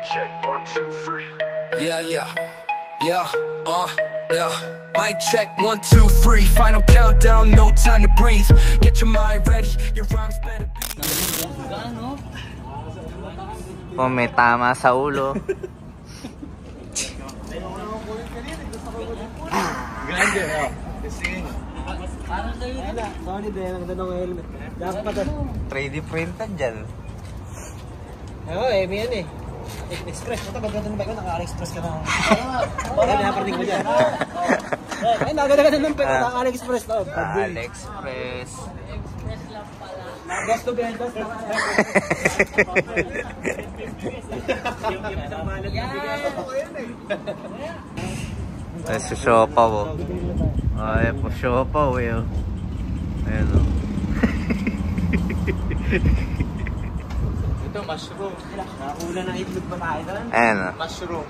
check, 1, 2, 3. Yeah. Mic check, 1, 2, 3. Final countdown, no time to breathe. Get your mind ready, your rhymes better be. Kung may tama sa ulo. Grande, parang sa'yo ito. Sorry din, ang ganda ng helmet. Dapat pa ito. 3D printed dyan. Oo, may yan eh. Express. Ito, maganda ng bike ko, naka-express ka na. Wala, naparating mo dyan. Ay, naganda ng bike ko, naka-express to. AliExpress. Gusto ba yan? Ay, sa siopaw oh. Ay, po siopaw eh oh. Ayan oh. Ito, mushroom. Nakakula ng itlog ba tayo doon? Ayan oh. Mushroom.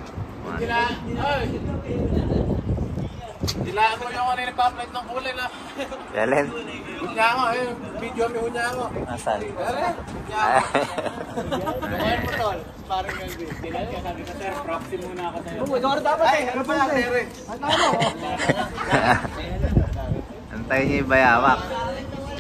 Dilaan mo yung kanina pa-plate ng kulay na. Yalen. Hunya ako eh. Video may hunya ako. Nasaan? Hunya ako. Bukayin mo tol. Parang ganyan. Dilaan ka sabi ka sir. Proxy muna ako sa'yo. Ikaw na dapat eh. Ano pa natin? Antayin niyo yung bayawak.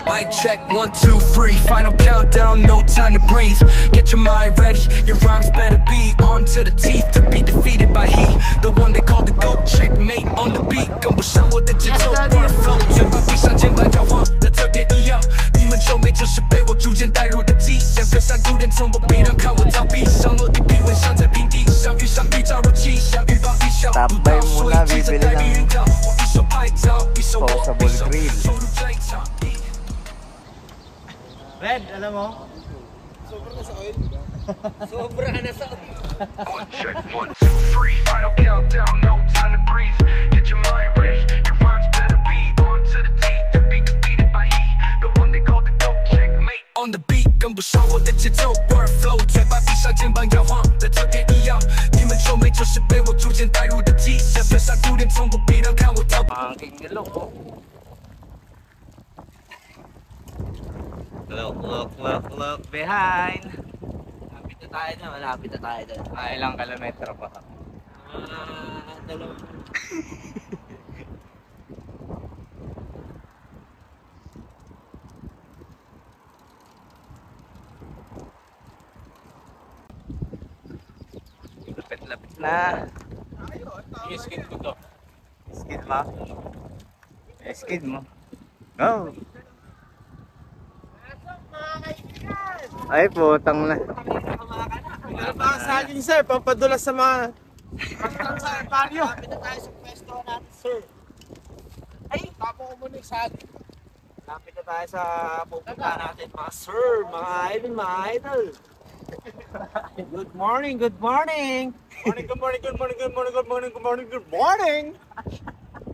Mic check, 1, 2, 3. Final countdown, no time to breathe. Get your mind ready, your rhymes better be armed to the teeth to be defeated by he, the one they call the GOAT. Checkmate on the beat. 跟不上我的节奏 ，flow 嘴巴闭上，肩膀眺望的特别一样。你们皱眉就是被我逐渐带入的迹象，跟上有点从不必然看我逃避，上落地笔吻上在平地上，遇上预兆如气象，预报一笑，不到，所以记着带避孕套，我一手拍照，一手我，一手收入这一场。 Red, alam mo? Sobra na sa oil. Sobra na sa oil. Check, 1, 2, 3. Final countdown, no time to breathe. Get your mind ready, your rhymes better be on to the teeth to be defeated by he, the one they call the GOAT. Checkmate on the beat， 跟不上我的节奏 ，word flow， 嘴巴闭上，肩膀摇晃的特别一样。你们皱眉就是被我逐渐带入的迹象，跟上有点从不必然看我逃避。 Look behind. Malapit na tayo dun, malapit na tayo dun. Ilang kilometro pa? Dalawang. Lapit na. I-skid ko to. Skid mo? Skid mo. Go! Ay, putang na. Ano pa sa akin sir? Pampadulas sa mga... Pagkakang sa baryo. Lapit na tayo sa pwesto natin, sir. Ay! Tapo ko muna yung saan. Lapit na tayo sa pupunta natin, mga sir, mga idol. Good morning, good morning. Good morning!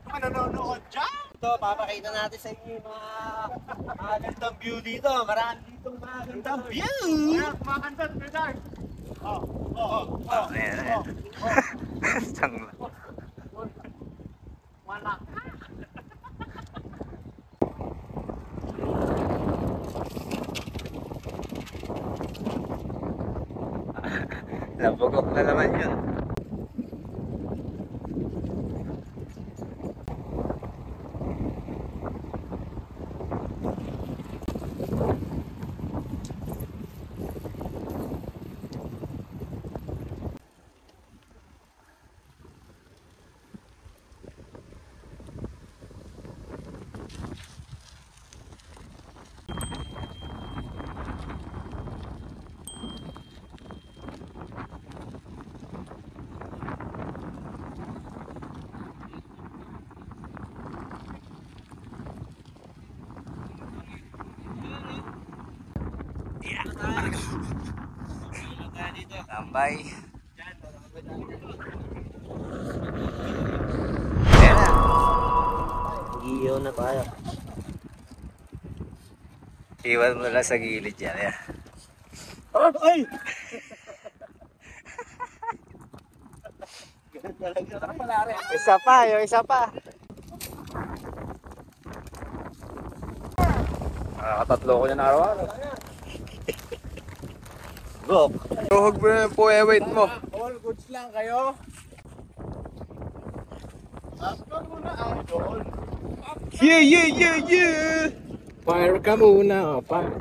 Ano nanonood dyan? Ito, papakita natin sa inyo yung mga magandang view dito. Marami dito magandang view. Kumakanta, Bernard! Ayan. Tangla. Wala. Nabugok na naman yun. Tambay. Ayan na. Iyo na tayo. Iwan mo lang sa gilid yan. Ayan. Ay! Isa pa, yung isa pa. Nakatatlo ko niya na araw-araw. Go. Tuhog mo na po, wait mo. All goods lang kayo. Yeah, yeah, yeah, yeah! Fire ka muna, fire.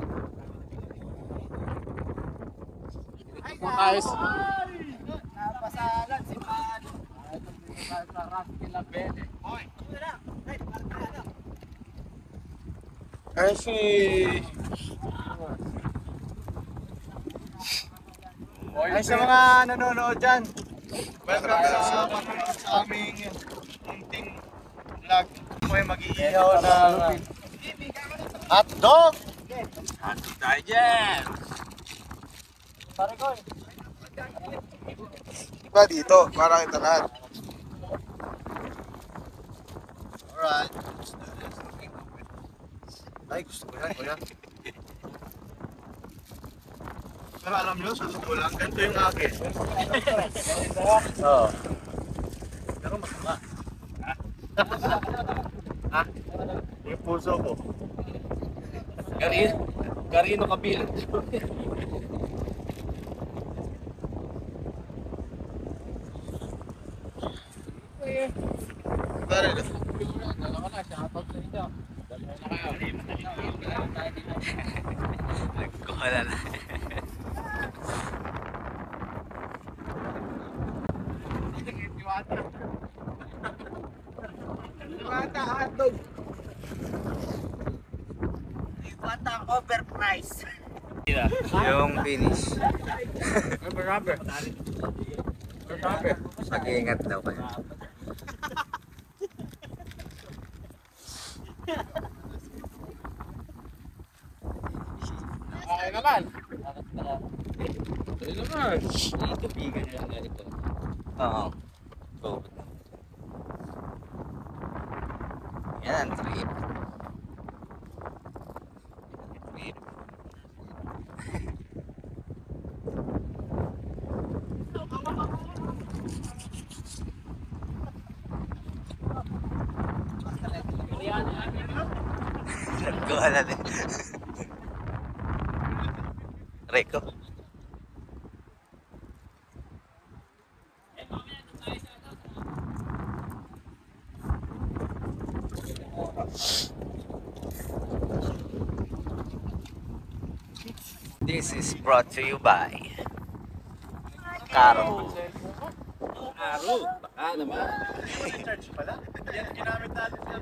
Guys. Napasalan si Man. Sa Raskin Labene. Ay, si... Ay, sa mga nanonood dyan. Welcome sa aming munting vlog. Ako ay mag-iihaw ng hotdog! Hotdog tayo dyan! Diba dito? Para kita lahat. Alright. Ay, gusto ko yan, kuya. Pero alam nyo, sa totoo lang, ganito yung akin. Oo. Pero masama. Ha? Yung puso ko. Karino kabilang. Pare, Nagkuhala na. Yung finish. Mag-iingat daw kayo. Ay naman. Oo. Go. Yan, trip. Nagkuhala din. Rico. This is brought to you by Caro. Aro. Baka naman. church pala. Yan, ginamit natin sa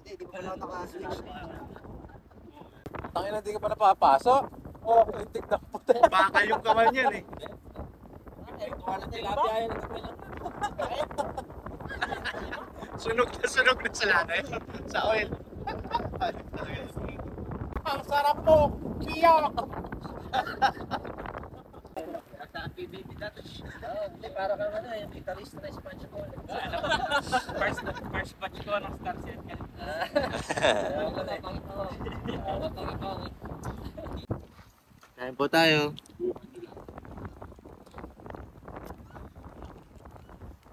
Hindi pa naman naka-switch. Tangina, hindi ka pa napapasok. Oh, itik na puti. baka yung kamay niyan eh. Sunog na sa lanay. Sa oil. Ang sarap mo. Kiyak. Para ka naman yung guitarista na Spanish ko. First batch ko ng Star Set. Kain po tayo.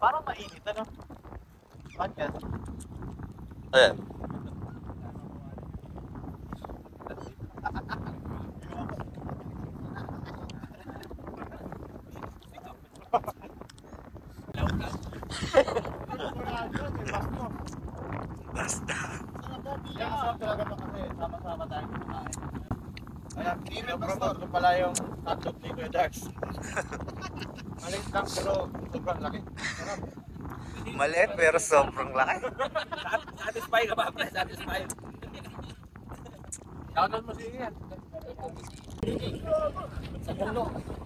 Parang mainit, ano? Bakit yan? Ayan. Basta. Yan, masarap talaga ito kasi sama-sama tayo kumain. Alam, promote ko pala yung hotdog ni Kuya Dax. Maliit lang pero sobrang laki. Maliit pero sobrang laki. Satisfy ka ba, pre? Satisfy. Shoutout mo siya yan.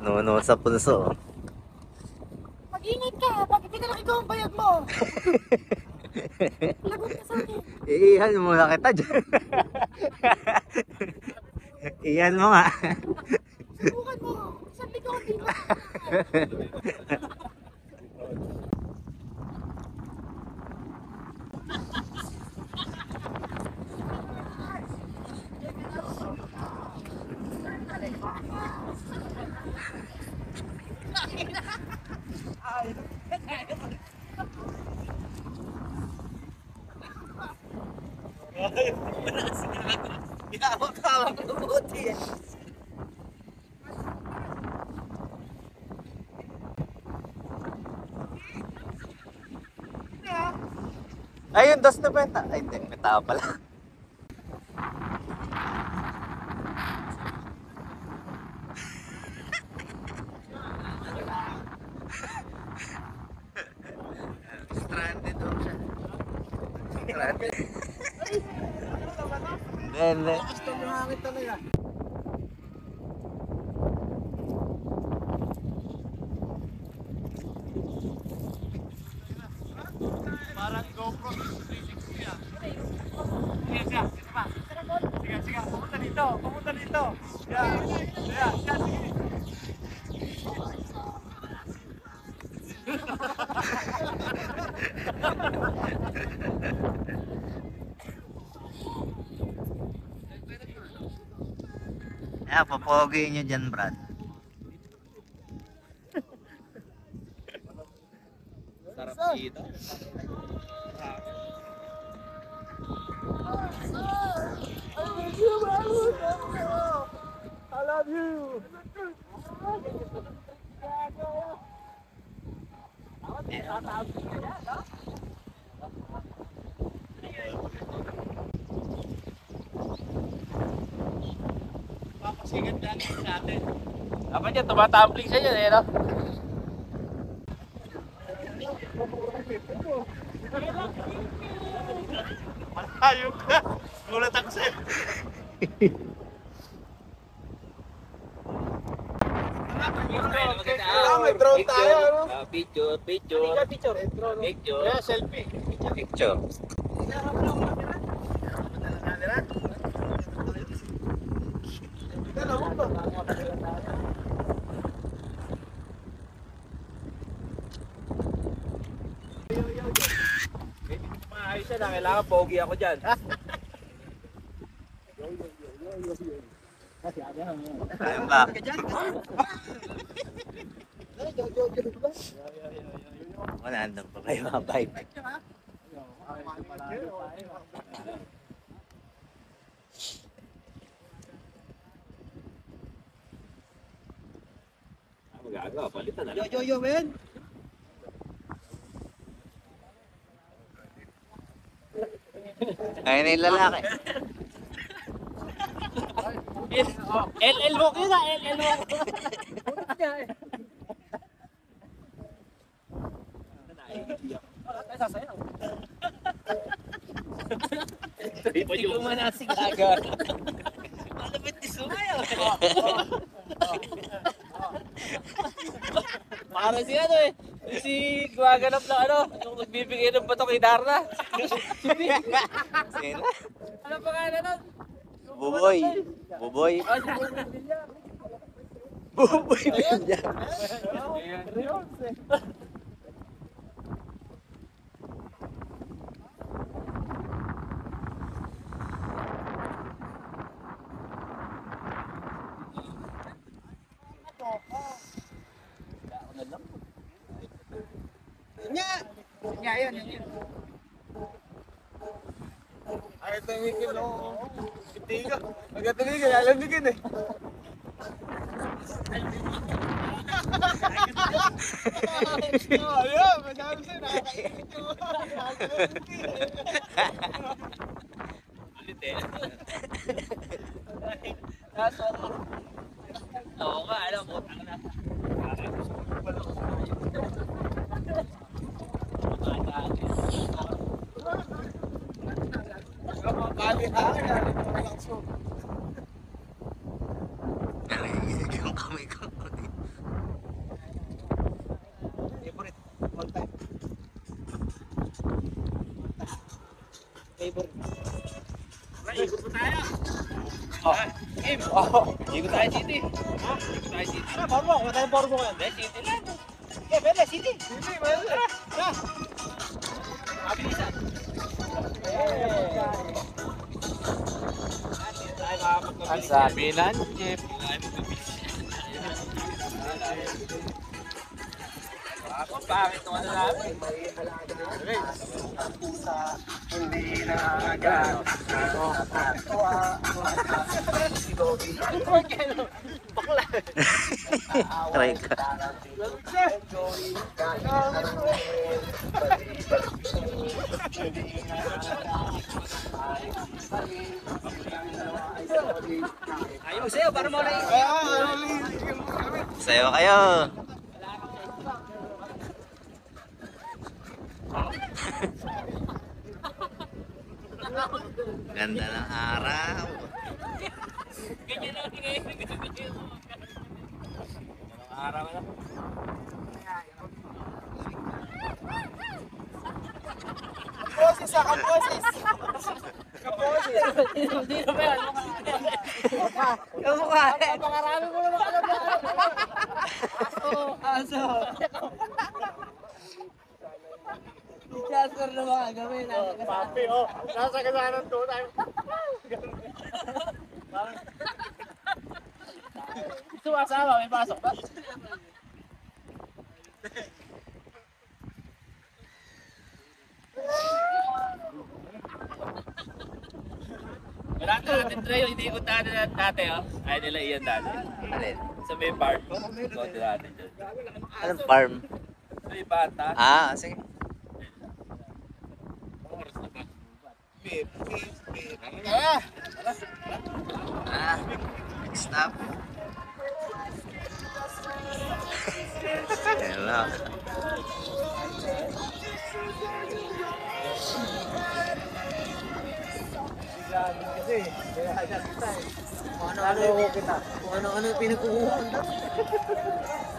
Nuno sa punso. Mag-ingat ka! Bakit pinalaki ko ang bayag mo? Lagot ka sa akin. Iihan muna kita dyan. Iyan mo nga. Subukan mo! Sabi ko, di ba? Hawak-hawak ng buti eh. Ayun, dos na benta. Ay, hindi. May tao pala. Stranded daw siya. Stranded. Hindi. Basta lumangit talaga. Parang GoPro 360 ah. Sige, sige, sige pa. Sige, sige, pumunta dito, pumunta dito. Yeah, yeah, yeah, sige. Ayan, papogi nyo dyan, Brad. Sarap dito. I love you. Papasigat lang sa atin. Dapat niya, tumatumbling siya yan eh, no? Malayo ka. Gulat ako sa'yo. May drone tayo. Picture, picture. Picture. Picture. Yeah, selfie. Picture. Maayos yan, kailangan pogi ako dyan. Ayun ba? Wala, andun pa ba yung mga bike? Magagawa, palitan na. Yo, man. Ayun na yung lalaki. LL mo yun ah, LL mo. Hindi ko manasig agad. Malapit ni Sumayo. Para si ano eh. Si gumaganap ng ano, yung nagbibigay ng bato kay Darna. Sino? Ano pangalan nun? Buboy. Buboy. Ah, si Buboy Villar. Buboy Villar. Ay, tumigil o. Hindi ka. Agad tumigil, alam bigin eh. Ayun, madami siya nakakaikit yung Ulit eh. Oo nga, alam mo. Nalagigil yung kamay ko. Favorite. All time. Favorite. Ikot mo tayo. Oh, game. Oh, ikot tayo city. Oh, ikot tayo city. Ano, power mo? Wala tayong power mo ngayon. Hindi, city lang. Okay, pwede, city. Hindi, mayroon eh. Mabilisan. Ang sabi nan, Jeff. Bakit nung ano namin? Try ka. Ayaw sa'yo, para mo lang. Sayo kayo. Ganda ng araw. Araw na. Kaposes ah, kaposes. Hindi na ba yan? Kamukha. Pangarami mo naman ka na. Aso. Jasper na mga gawin. Papi, oh. Nasa kasanan to tayo. Sumasama, may pasok ba? Wala ka natin trail, hindi ko tayo dati, oh. Ay nila iyan dati. Alin? Sa may park. Konti natin dyan. Anong farm? May bata. Ah, sige. Ah, stop. Hello. Kung ano-ano pinagkukuhan.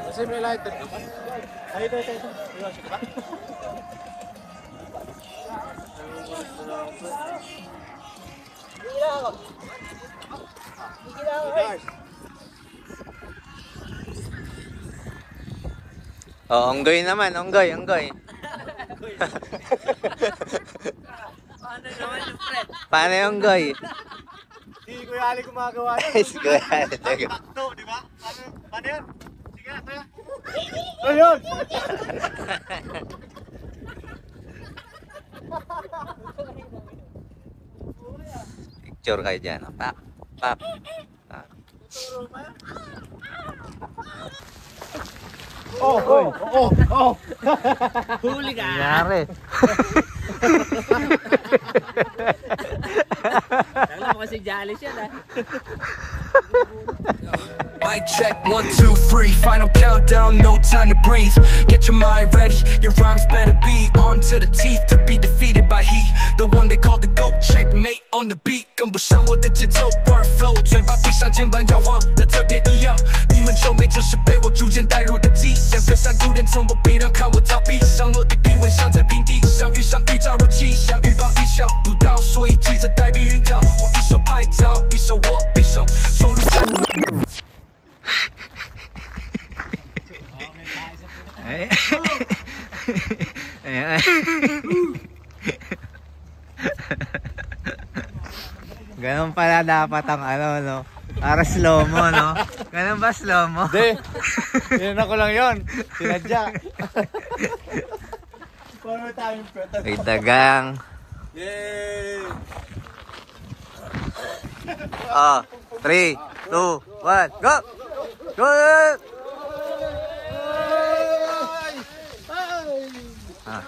Kasi may lighter. Ay, ito. Iwan siya ba? Oh, onggoy naman, onggoy. Ano naman yung friend? Paano yung onggoy? Hindi ko yali gumagawa yan. Si Kuya, teka. Takto, di ba? Paano yan? Sige na, tayo. Ayun! Picture kayo dyan. Pak, pak. Ah. Huli ka. Nangyari. Alam mo kasi jolly siya na. Mic check, 1, 2, 3, final countdown, no time to breathe. Get your mind ready, your rhymes better be on to the teeth to be defeated by he, the one they call the GOAT, checkmate on the beat. 跟不上我的节奏 ，workflow， 嘴巴闭上，肩膀摇晃的特别一样。你们皱眉，就是被我逐渐带入的迹象。飞上有点从我背上看我逃避，上落地平稳，像在平地上遇上预兆如气象，预防意想不到，所以记着带避孕套。我一手拍照，一手我匕首，收入在。 Ganun pala dapat ang ano, no? Para slow mo, no? Ganun ba slow mo? Hindi. Tinan ko lang yun. Sinadya. Paano tayo pwede? May dagang. Yay! Oh, 3, 2, 1, go! Go! Ah.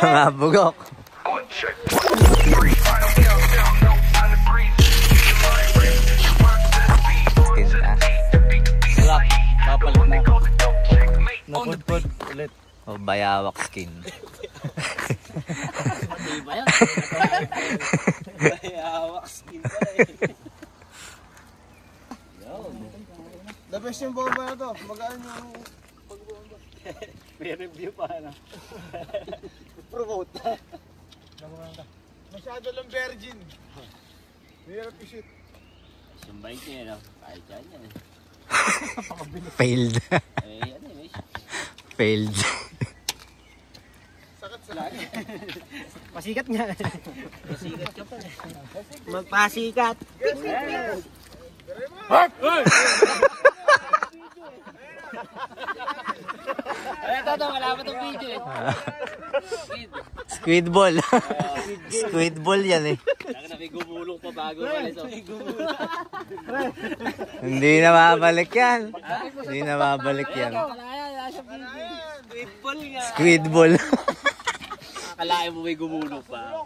Mga bugok. One check, 1, 2, 3, final countdown, no time to breathe. Get your mind ready, your rhymes better be on to the teeth to be defeated by he, the one they call the GOAT, checkmate on the beat. Ulit. O bayawak skin. Diba yun? Bayawak skin pa eh. The best yung bomba na to. Magaan yung May review pa na. promote. Masyado lang virgin. Mahirap i-shoot. Yung bike niya, no? Kahit yan yan. Failed. Eh, ano eh. Failed. Sakat sa lagi. Pasikat nga. Pasikat ka pa. Magpasikat. Hey! Ito, wala pa itong video eh. Squid ball. Squid ball yan eh. May gumulong pa bago umalis. Hindi na mabalik yan. Hindi na mabalik yan. Squid ball nga. Squid ball. Akalain mo may gumulong pa.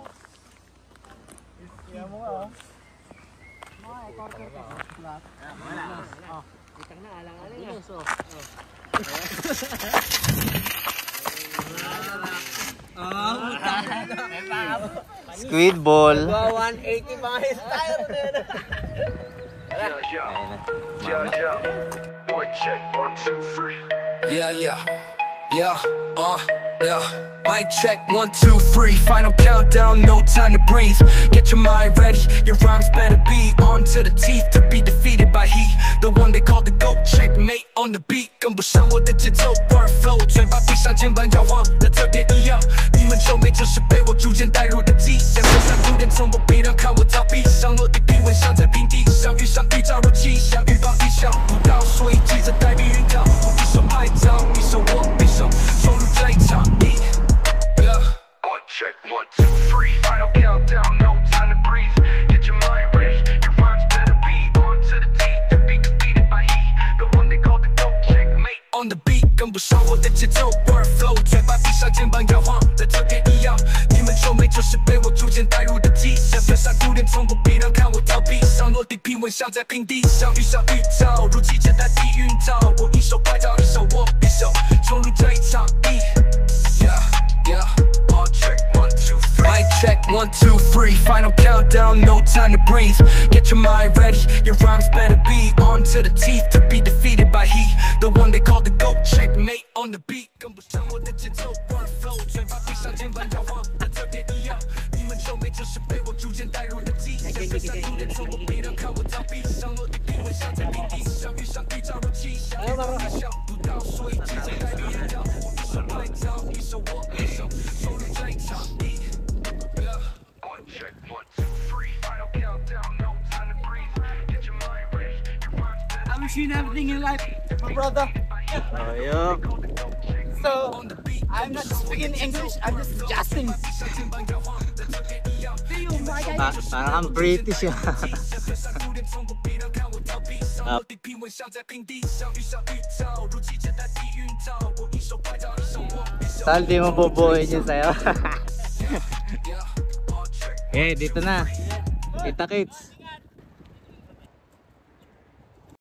Squid ball. 180 pa nga yung style. Boy, check 1, 2, 3. Yeah, yeah, yeah, yeah. Mic check 1, 2, 3. Final countdown, no time to breathe. Get your mind ready, your rhymes better be on to the teeth to be defeated by he. The one they call the GOAT, checkmate on the beat. 跟不上我的节奏 word flow， 嘴巴闭上，肩膀摇晃的特别一样。你们皱眉，这是被我逐渐带入的迹象。就像古典从不必让看我逃避，上落地平稳，像在平地上，遇上预兆如气象，预报意想不到，所以记着带避孕套。我一手拍照，一手我匕首，冲入这一场。One check 1, 2, 3. Final countdown, no time to breathe. Get your mind ready, your rhymes better be on to the teeth to be defeated by he. The one they call the GOAT, checkmate on the beat， 跟不上我的节奏 word flow， 嘴巴闭上，肩膀摇晃的特别一样。你们皱眉，就是被我逐渐带入的迹象。分散古典从不必让看我逃避，上落地平稳，像在平地上，遇上预兆如季节带避孕套。我一手拍照，一手我匕首，冲入这一场。Yeah, yeah. Check 1, 2, 3. Mic check 1, 2, 3. Final countdown, no time to breathe. Get your mind ready, your rhymes better be on to the teeth to be defeated by he. The one they call the GOAT, checkmate on the beat. 跟不上我的节奏 word flow， 嘴巴闭上，肩膀摇晃的特别一样。你们皱眉，这是被我逐渐带入的迹象。分散古典从不必让看我逃避，上落地平稳，像在平地上，遇上预兆如气象，预报意想不到，所以记着带避孕套。我一手拍照，一手我匕首，冲入这一场。One check 1, 2, 3. Final countdown, no time to breathe. Get your mind ready, your rhymes better I'm machine everything in life. Brother. Ayun. So, I'm not speaking English, I'm just adjusting. Parang kang British yun. Tal, di mo bubuhin yun sa'yo. Eh, dito na. Kita kits.